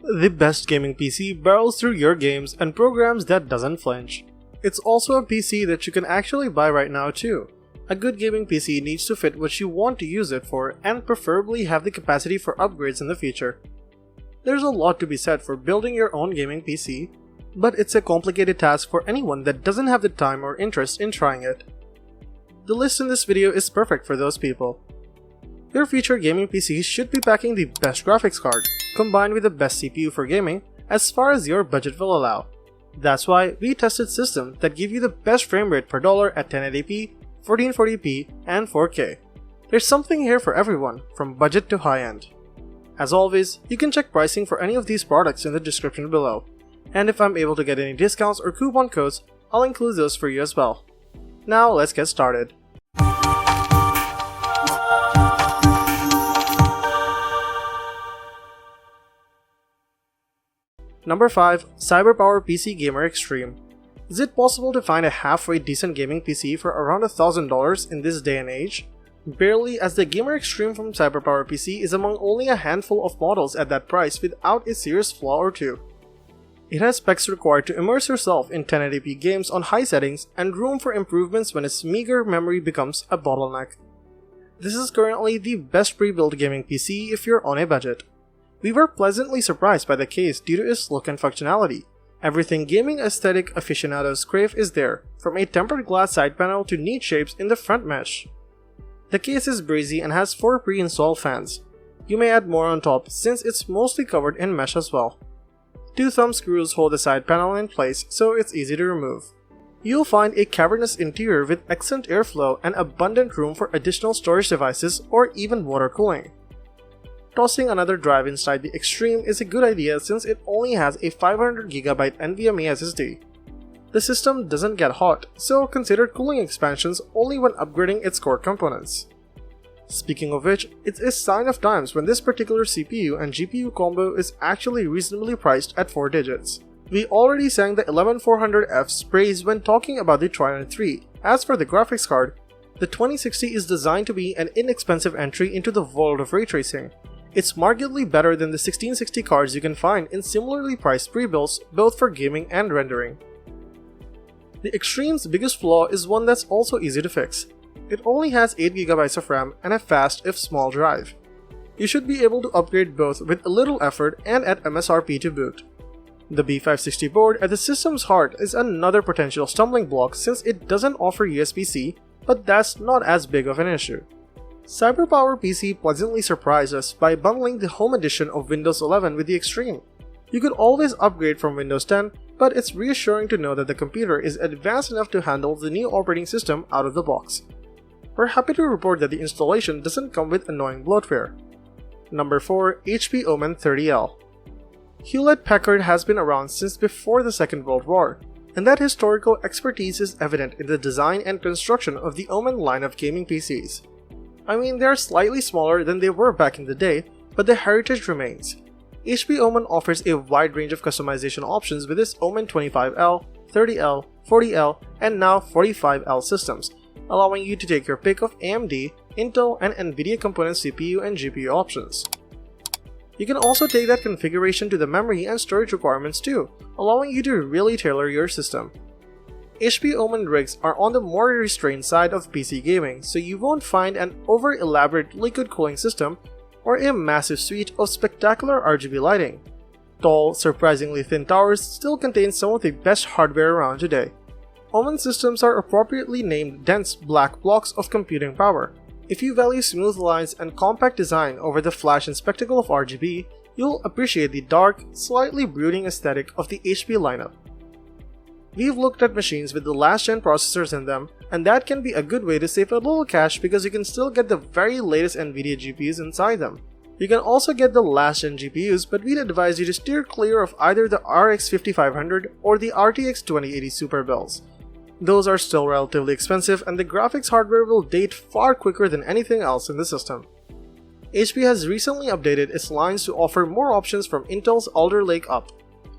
The best gaming PC barrels through your games and programs that doesn't flinch. It's also a PC that you can actually buy right now too. A good gaming PC needs to fit what you want to use it for and preferably have the capacity for upgrades in the future. There's a lot to be said for building your own gaming PC, but it's a complicated task for anyone that doesn't have the time or interest in trying it. The list in this video is perfect for those people. Your future gaming PC should be packing the best graphics card, combined with the best CPU for gaming, as far as your budget will allow. That's why we tested systems that give you the best frame rate per dollar at 1080p, 1440p, and 4K. There's something here for everyone, from budget to high-end. As always, you can check pricing for any of these products in the description below, and if I'm able to get any discounts or coupon codes, I'll include those for you as well. Now let's get started. Number 5. CyberpowerPC Gamer Xtreme. Is it possible to find a halfway decent gaming PC for around $1,000 in this day and age? Barely, as the Gamer Xtreme from CyberpowerPC is among only a handful of models at that price without a serious flaw or two. It has specs required to immerse yourself in 1080p games on high settings and room for improvements when its meager memory becomes a bottleneck. This is currently the best pre-built gaming PC if you're on a budget. We were pleasantly surprised by the case due to its look and functionality. Everything gaming aesthetic aficionados crave is there, from a tempered glass side panel to neat shapes in the front mesh. The case is breezy and has 4 pre-installed fans. You may add more on top since it's mostly covered in mesh as well. 2 thumb screws hold the side panel in place, so it's easy to remove. You'll find a cavernous interior with excellent airflow and abundant room for additional storage devices or even water cooling. Tossing another drive inside the Xtreme is a good idea since it only has a 500GB NVMe SSD. The system doesn't get hot, so consider cooling expansions only when upgrading its core components. Speaking of which, it's a sign of times when this particular CPU and GPU combo is actually reasonably priced at 4 digits. We already sang the 11400F's praise when talking about the Trident 3. As for the graphics card, the 2060 is designed to be an inexpensive entry into the world of ray tracing. It's markedly better than the 1660 cards you can find in similarly priced pre-builds both for gaming and rendering. The Xtreme's biggest flaw is one that's also easy to fix. It only has 8GB of RAM and a fast if small drive. You should be able to upgrade both with a little effort and at MSRP to boot. The B560 board at the system's heart is another potential stumbling block since it doesn't offer USB-C, but that's not as big of an issue. CyberpowerPC pleasantly surprised us by bundling the home edition of Windows 11 with the Xtreme. You could always upgrade from Windows 10, but it's reassuring to know that the computer is advanced enough to handle the new operating system out of the box. We're happy to report that the installation doesn't come with annoying bloatware. Number 4. HP OMEN 30L. Hewlett-Packard has been around since before the Second World War, and that historical expertise is evident in the design and construction of the OMEN line of gaming PCs. I mean, they're slightly smaller than they were back in the day, but the heritage remains. HP OMEN offers a wide range of customization options with its OMEN 25L, 30L, 40L, and now 45L systems, allowing you to take your pick of AMD, Intel, and Nvidia component CPU and GPU options. You can also take that configuration to the memory and storage requirements too, allowing you to really tailor your system. HP OMEN rigs are on the more restrained side of PC gaming, so you won't find an over-elaborate liquid cooling system or a massive suite of spectacular RGB lighting. Tall, surprisingly thin towers still contain some of the best hardware around today. OMEN systems are appropriately named dense black blocks of computing power. If you value smooth lines and compact design over the flash and spectacle of RGB, you'll appreciate the dark, slightly brooding aesthetic of the HP lineup. We've looked at machines with the last-gen processors in them, and that can be a good way to save a little cash because you can still get the very latest Nvidia GPUs inside them. You can also get the last-gen GPUs, but we'd advise you to steer clear of either the RX 5500 or the RTX 2080 Super builds. Those are still relatively expensive, and the graphics hardware will date far quicker than anything else in the system. HP has recently updated its lines to offer more options from Intel's Alder Lake up.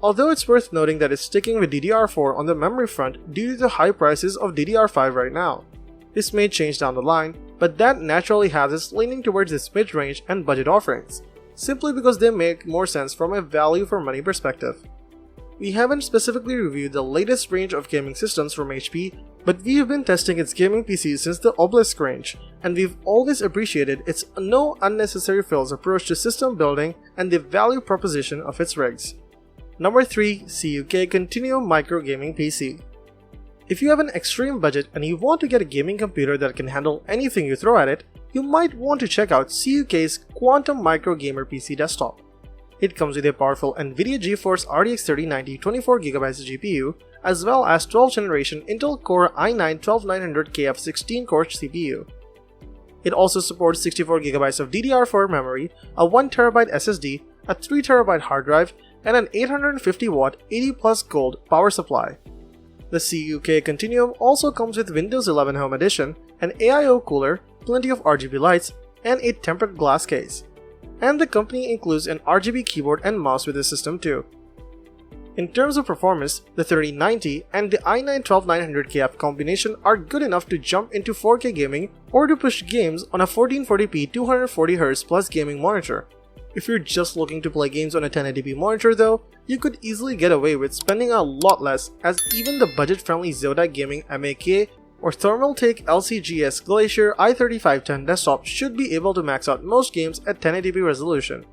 Although it's worth noting that it's sticking with DDR4 on the memory front due to the high prices of DDR5 right now. This may change down the line, but that naturally has us leaning towards its mid-range and budget offerings. simply because they make more sense from a value for money perspective. We haven't specifically reviewed the latest range of gaming systems from HP, but we've been testing its gaming PCs since the Obelisk range, and we've always appreciated its no unnecessary frills approach to system building and the value proposition of its rigs. Number 3. CUK Continuum Micro Gaming PC. If you have an extreme budget and you want to get a gaming computer that can handle anything you throw at it, you might want to check out CUK's Quantum Micro Gamer PC desktop. It comes with a powerful NVIDIA GeForce RTX 3090 24GB GPU, as well as 12th generation Intel Core i9-12900KF 16-core CPU. It also supports 64GB of DDR4 memory, a 1TB SSD, a 3TB hard drive, and an 850W 80+ gold power supply. The CUK Continuum also comes with Windows 11 Home Edition, an AIO cooler, plenty of RGB lights, and a tempered glass case. And the company includes an RGB keyboard and mouse with the system too. In terms of performance, the 3090 and the i9-12900KF combination are good enough to jump into 4K gaming or to push games on a 1440p 240Hz plus gaming monitor. If you're just looking to play games on a 1080p monitor though, you could easily get away with spending a lot less, as even the budget-friendly Zotac Gaming MAK or Thermaltake LCGS Glacier i3510 desktop should be able to max out most games at 1080p resolution.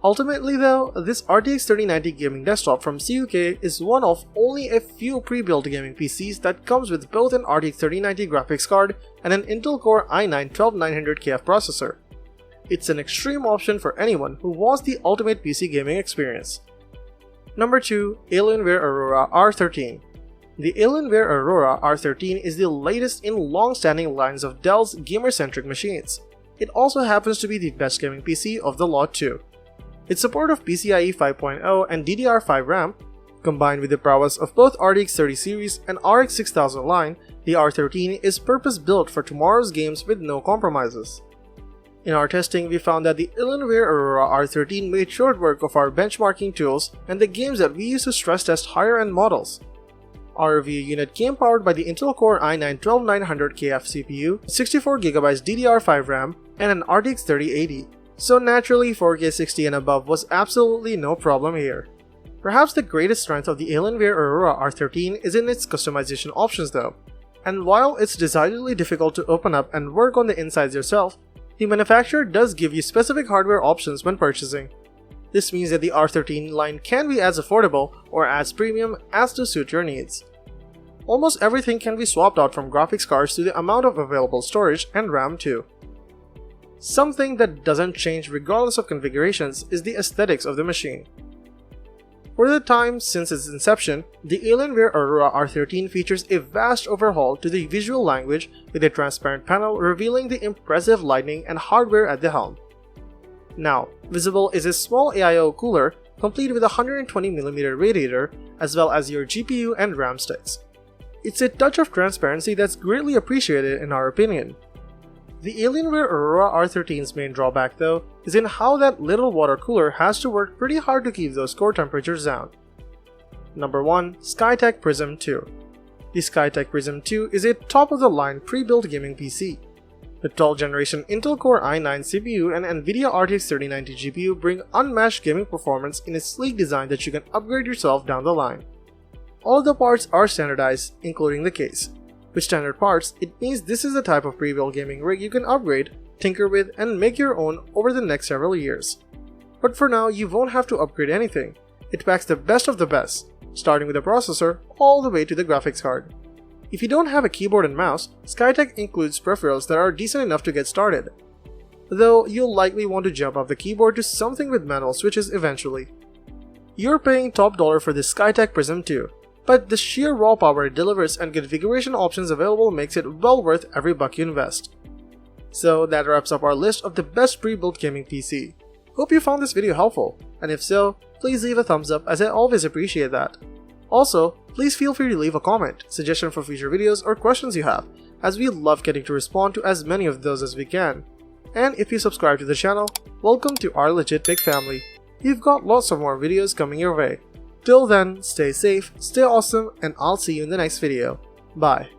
Ultimately though, this RTX 3090 gaming desktop from CUK is one of only a few pre-built gaming PCs that comes with both an RTX 3090 graphics card and an Intel Core i9-12900KF processor. It's an extreme option for anyone who wants the ultimate PC gaming experience. Number 2. Alienware Aurora R13. The Alienware Aurora R13 is the latest in long-standing lines of Dell's gamer-centric machines. It also happens to be the best gaming PC of the lot too. Its support of PCIe 5.0 and DDR5 RAM, combined with the prowess of both RTX 30 series and RX 6000 line, the R13 is purpose-built for tomorrow's games with no compromises. In our testing, we found that the Alienware Aurora R13 made short work of our benchmarking tools and the games that we use to stress test higher-end models. Our review unit came powered by the Intel Core i9-12900KF CPU, 64GB DDR5 RAM, and an RTX 3080, so naturally 4K 60 and above was absolutely no problem here. Perhaps the greatest strength of the Alienware Aurora R13 is in its customization options though, and while it's decidedly difficult to open up and work on the insides yourself, the manufacturer does give you specific hardware options when purchasing. This means that the R13 line can be as affordable or as premium as to suit your needs. Almost everything can be swapped out from graphics cards to the amount of available storage and RAM too. Something that doesn't change regardless of configurations is the aesthetics of the machine. For the time since its inception, the Alienware Aurora R13 features a vast overhaul to the visual language with a transparent panel revealing the impressive lighting and hardware at the helm. Now, visible is a small AIO cooler complete with a 120mm radiator as well as your GPU and RAM sticks. It's a touch of transparency that's greatly appreciated in our opinion. The Alienware Aurora R13's main drawback though is in how that little water cooler has to work pretty hard to keep those core temperatures down. Number 1. Skytech Prism II. The Skytech Prism II is a top-of-the-line pre-built gaming PC. The 12th generation Intel Core i9 CPU and NVIDIA RTX 3090 GPU bring unmatched gaming performance in a sleek design that you can upgrade yourself down the line. All the parts are standardized, including the case. With standard parts, it means this is the type of pre-built gaming rig you can upgrade, tinker with, and make your own over the next several years. But for now, you won't have to upgrade anything. It packs the best of the best, starting with the processor all the way to the graphics card. If you don't have a keyboard and mouse, Skytech includes peripherals that are decent enough to get started. Though you'll likely want to jump off the keyboard to something with manual switches eventually. You're paying top dollar for this Skytech Prism II, but the sheer raw power it delivers and configuration options available makes it well worth every buck you invest. So that wraps up our list of the best pre-built gaming PC. Hope you found this video helpful, and if so, please leave a thumbs up as I always appreciate that. Also, please feel free to leave a comment, suggestion for future videos or questions you have, as we love getting to respond to as many of those as we can. And if you subscribe to the channel, welcome to our legit big family. We've got lots of more videos coming your way. Till then, stay safe, stay awesome, and I'll see you in the next video. Bye.